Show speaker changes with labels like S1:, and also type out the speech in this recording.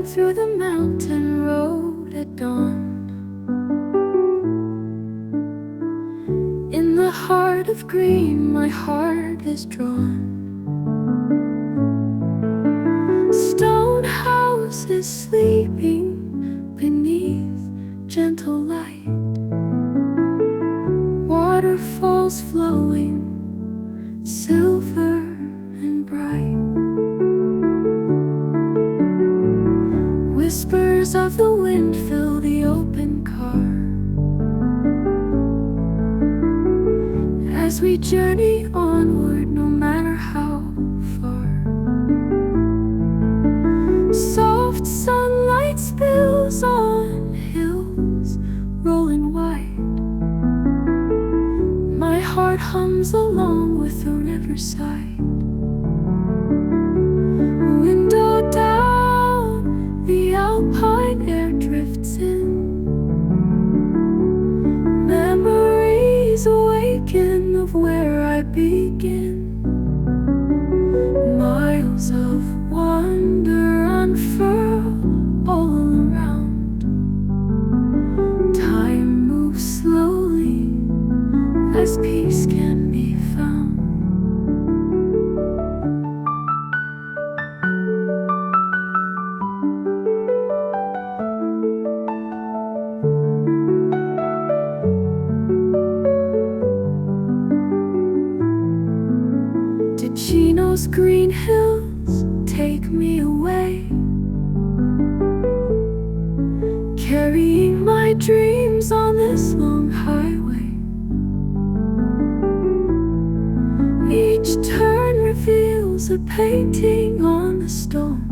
S1: Riding through the mountain road at dawn, in the heart of green my heart is drawn. Stone houses sleeping beneath gentle light, waterfalls flowing silver and bright. Whispers of the wind fill the open car as we journey onward, no matter how far. Soft sunlight spills on hills rolling wide. My heart hums along with the riverside. Window down, the alpine air drifts in. Memories awaken of where I begin. Miles of wonder unfurl all around. Time moves slowly as peace can be found. Ticino's green hills take me away, carrying my dreams on this long highway. Each turn reveals a painting on the stone,